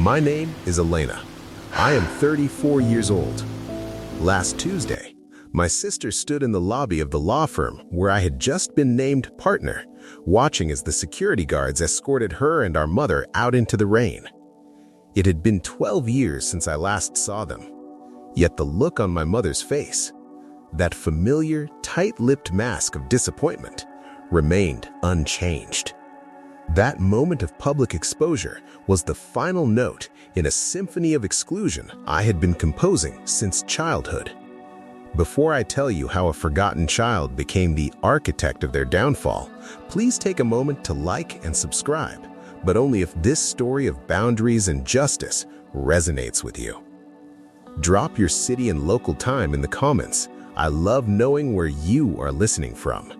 My name is Elena. I am 34 years old. Last Tuesday, my sister stood in the lobby of the law firm where I had just been named partner, watching as the security guards escorted her and our mother out into the rain. It had been 12 years since I last saw them, yet the look on my mother's face, that familiar, tight-lipped mask of disappointment, remained unchanged. That moment of public exposure was the final note in a symphony of exclusion I had been composing since childhood. Before I tell you how a forgotten child became the architect of their downfall, please take a moment to like and subscribe, but only if this story of boundaries and justice resonates with you. Drop your city and local time in the comments. I love knowing where you are listening from.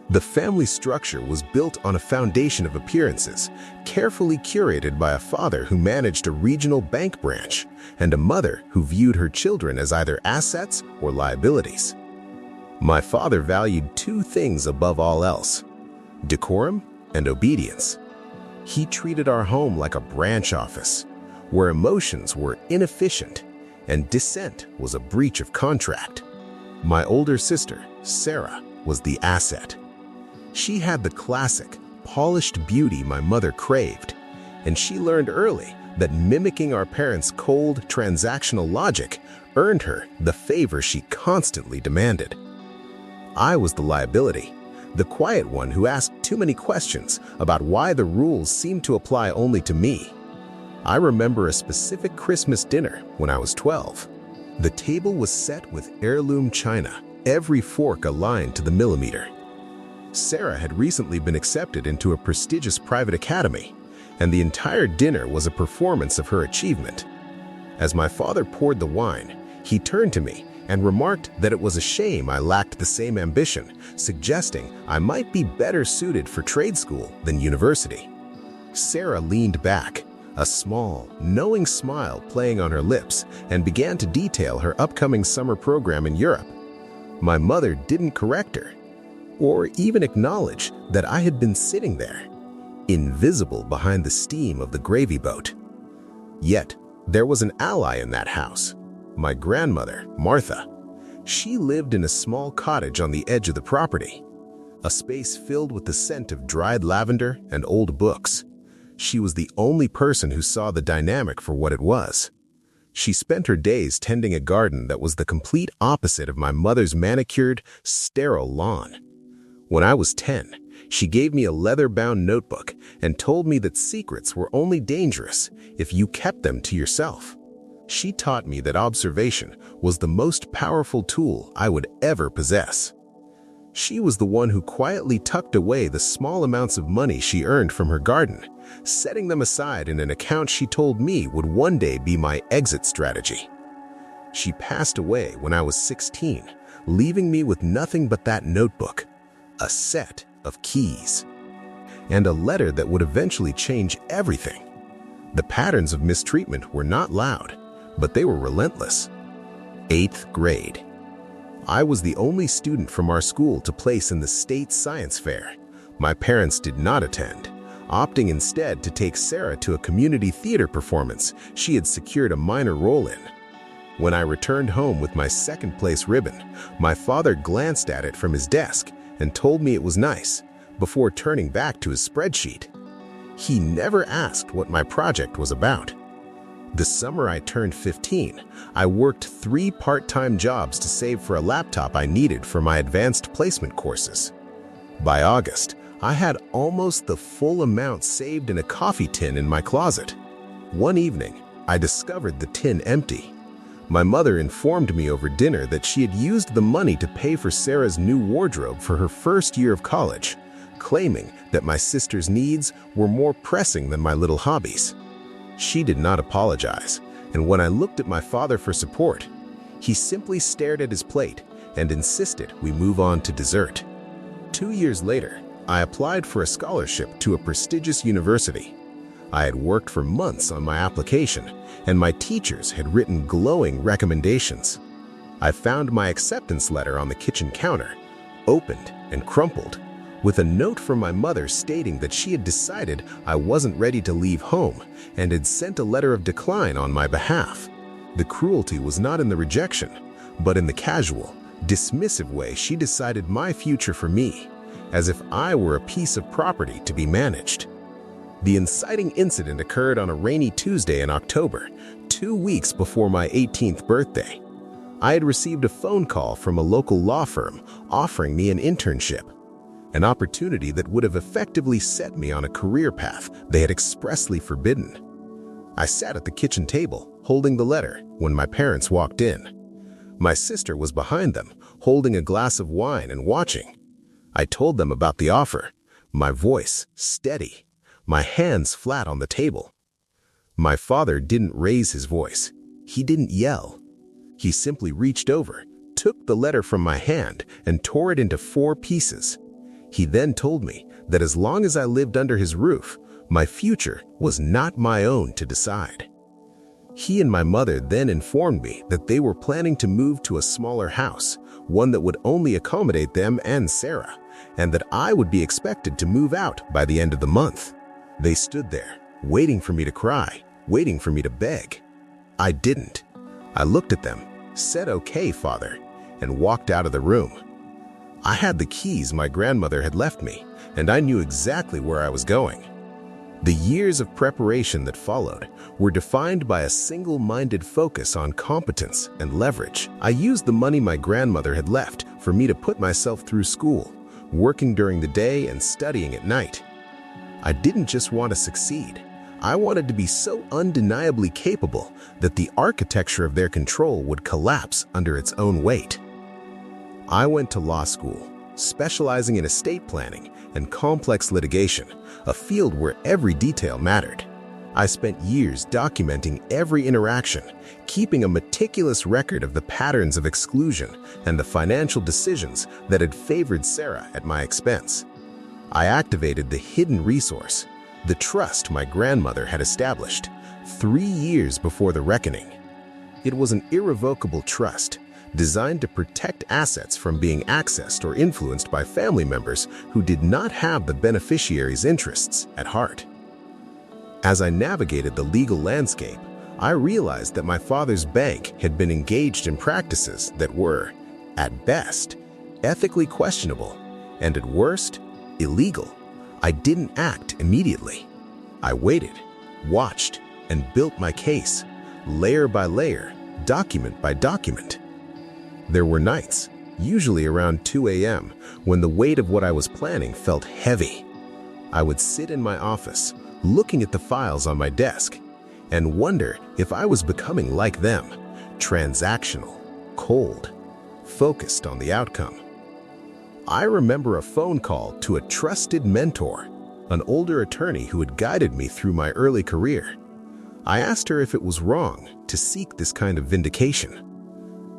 The family structure was built on a foundation of appearances, carefully curated by a father who managed a regional bank branch and a mother who viewed her children as either assets or liabilities. My father valued two things above all else: decorum and obedience. He treated our home like a branch office, where emotions were inefficient and dissent was a breach of contract. My older sister, Sarah, was the asset. She had the classic, polished beauty my mother craved, and she learned early that mimicking our parents' cold, transactional logic earned her the favor she constantly demanded. I was the liability, the quiet one who asked too many questions about why the rules seemed to apply only to me. I remember a specific Christmas dinner when I was 12. The table was set with heirloom china, every fork aligned to the millimeter. Sarah had recently been accepted into a prestigious private academy, and the entire dinner was a performance of her achievement. As my father poured the wine, he turned to me and remarked that it was a shame I lacked the same ambition, suggesting I might be better suited for trade school than university. Sarah leaned back, a small, knowing smile playing on her lips, and began to detail her upcoming summer program in Europe. My mother didn't correct her, or even acknowledge that I had been sitting there, invisible behind the steam of the gravy boat. Yet, there was an ally in that house, my grandmother, Martha. She lived in a small cottage on the edge of the property, a space filled with the scent of dried lavender and old books. She was the only person who saw the dynamic for what it was. She spent her days tending a garden that was the complete opposite of my mother's manicured, sterile lawn. When I was 10, she gave me a leather-bound notebook and told me that secrets were only dangerous if you kept them to yourself. She taught me that observation was the most powerful tool I would ever possess. She was the one who quietly tucked away the small amounts of money she earned from her garden, setting them aside in an account she told me would one day be my exit strategy. She passed away when I was 16, leaving me with nothing but that notebook, a set of keys, and a letter that would eventually change everything. The patterns of mistreatment were not loud, but they were relentless. 8th grade. I was the only student from our school to place in the state science fair. My parents did not attend, opting instead to take Sarah to a community theater performance she had secured a minor role in. When I returned home with my second-place ribbon, my father glanced at it from his desk and told me it was nice, before turning back to his spreadsheet. He never asked what my project was about. The summer I turned 15, I worked 3 part-time jobs to save for a laptop I needed for my advanced placement courses. By August, I had almost the full amount saved in a coffee tin in my closet. One evening, I discovered the tin empty. My mother informed me over dinner that she had used the money to pay for Sarah's new wardrobe for her first year of college, claiming that my sister's needs were more pressing than my little hobbies. She did not apologize, and when I looked at my father for support, he simply stared at his plate and insisted we move on to dessert. 2 years later, I applied for a scholarship to a prestigious university. I had worked for months on my application, and my teachers had written glowing recommendations. I found my acceptance letter on the kitchen counter, opened and crumpled, with a note from my mother stating that she had decided I wasn't ready to leave home and had sent a letter of decline on my behalf. The cruelty was not in the rejection, but in the casual, dismissive way she decided my future for me, as if I were a piece of property to be managed. The inciting incident occurred on a rainy Tuesday in October, 2 weeks before my 18th birthday. I had received a phone call from a local law firm offering me an internship, an opportunity that would have effectively set me on a career path they had expressly forbidden. I sat at the kitchen table, holding the letter, when my parents walked in. My sister was behind them, holding a glass of wine and watching. I told them about the offer, my voice steady, my hands flat on the table. My father didn't raise his voice. He didn't yell. He simply reached over, took the letter from my hand, and tore it into 4 pieces. He then told me that as long as I lived under his roof, my future was not my own to decide. He and my mother then informed me that they were planning to move to a smaller house, one that would only accommodate them and Sarah, and that I would be expected to move out by the end of the month. They stood there, waiting for me to cry, waiting for me to beg. I didn't. I looked at them, said, "Okay, Father," and walked out of the room. I had the keys my grandmother had left me, and I knew exactly where I was going. The years of preparation that followed were defined by a single-minded focus on competence and leverage. I used the money my grandmother had left for me to put myself through school, working during the day and studying at night. I didn't just want to succeed. I wanted to be so undeniably capable that the architecture of their control would collapse under its own weight. I went to law school, specializing in estate planning and complex litigation, a field where every detail mattered. I spent years documenting every interaction, keeping a meticulous record of the patterns of exclusion and the financial decisions that had favored Sarah at my expense. I activated the hidden resource, the trust my grandmother had established 3 years before the reckoning. It was an irrevocable trust designed to protect assets from being accessed or influenced by family members who did not have the beneficiary's interests at heart. As I navigated the legal landscape, I realized that my father's bank had been engaged in practices that were, at best, ethically questionable, and at worst, illegal. I didn't act immediately. I waited, watched, and built my case, layer by layer, document by document. There were nights, usually around 2 a.m., when the weight of what I was planning felt heavy. I would sit in my office, looking at the files on my desk, and wonder if I was becoming like them, transactional, cold, focused on the outcome. I remember a phone call to a trusted mentor, an older attorney who had guided me through my early career. I asked her if it was wrong to seek this kind of vindication.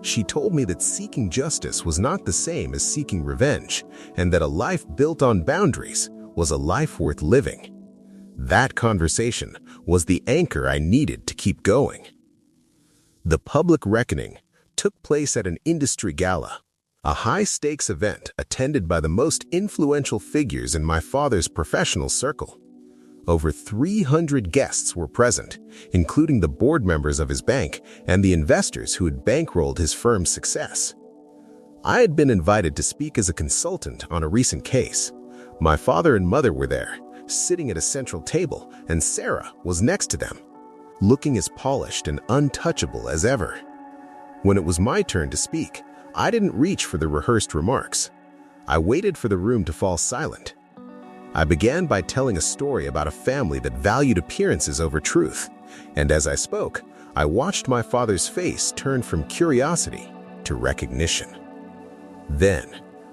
She told me that seeking justice was not the same as seeking revenge, and that a life built on boundaries was a life worth living. That conversation was the anchor I needed to keep going. The public reckoning took place at an industry gala, a high-stakes event attended by the most influential figures in my father's professional circle. Over 300 guests were present, including the board members of his bank and the investors who had bankrolled his firm's success. I had been invited to speak as a consultant on a recent case. My father and mother were there, sitting at a central table, and Sarah was next to them, looking as polished and untouchable as ever. When it was my turn to speak, I didn't reach for the rehearsed remarks. I waited for the room to fall silent. I began by telling a story about a family that valued appearances over truth, and as I spoke, I watched my father's face turn from curiosity to recognition. Then,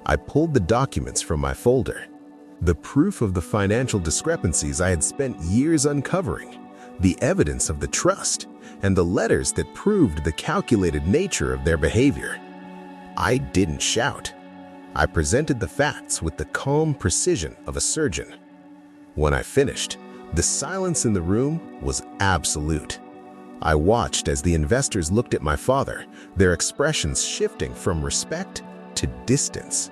I pulled the documents from my folder, the proof of the financial discrepancies I had spent years uncovering, the evidence of the trust, and the letters that proved the calculated nature of their behavior. I didn't shout. I presented the facts with the calm precision of a surgeon. When I finished, the silence in the room was absolute. I watched as the investors looked at my father, their expressions shifting from respect to distance.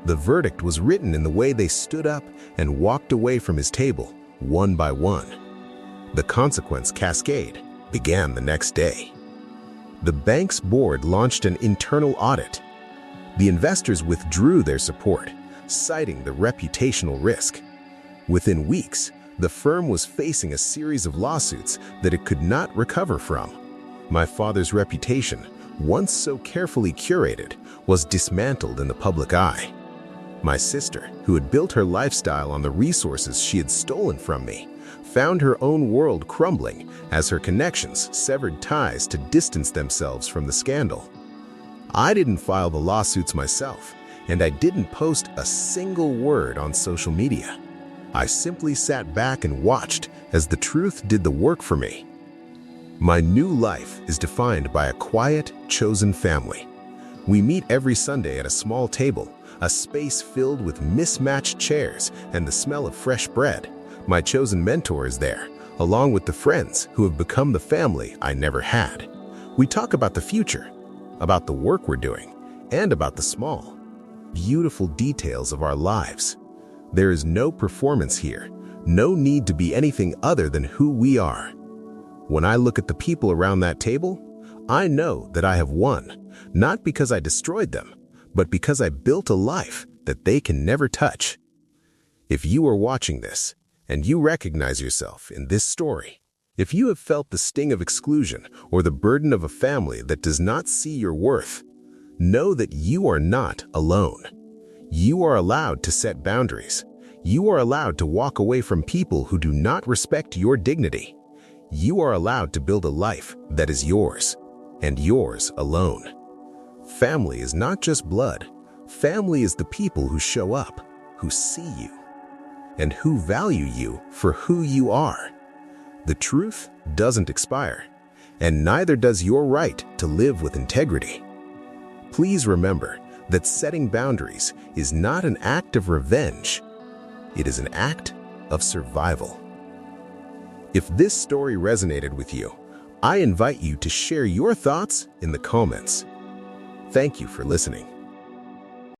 The verdict was written in the way they stood up and walked away from his table, one by one. The consequence cascade began the next day. The bank's board launched an internal audit. The investors withdrew their support, citing the reputational risk. Within weeks, the firm was facing a series of lawsuits that it could not recover from. My father's reputation, once so carefully curated, was dismantled in the public eye. My sister, who had built her lifestyle on the resources she had stolen from me, found her own world crumbling as her connections severed ties to distance themselves from the scandal. I didn't file the lawsuits myself, and I didn't post a single word on social media. I simply sat back and watched as the truth did the work for me. My new life is defined by a quiet, chosen family. We meet every Sunday at a small table, a space filled with mismatched chairs and the smell of fresh bread. My chosen mentor is there, along with the friends who have become the family I never had. We talk about the future, about the work we're doing, and about the small, beautiful details of our lives. There is no performance here, no need to be anything other than who we are. When I look at the people around that table, I know that I have won, not because I destroyed them, but because I built a life that they can never touch. If you are watching this, and you recognize yourself in this story, if you have felt the sting of exclusion or the burden of a family that does not see your worth, know that you are not alone. You are allowed to set boundaries. You are allowed to walk away from people who do not respect your dignity. You are allowed to build a life that is yours, and yours alone. Family is not just blood. Family is the people who show up, who see you, and who value you for who you are. The truth doesn't expire, and neither does your right to live with integrity. Please remember that setting boundaries is not an act of revenge. It is an act of survival. If this story resonated with you, I invite you to share your thoughts in the comments. Thank you for listening.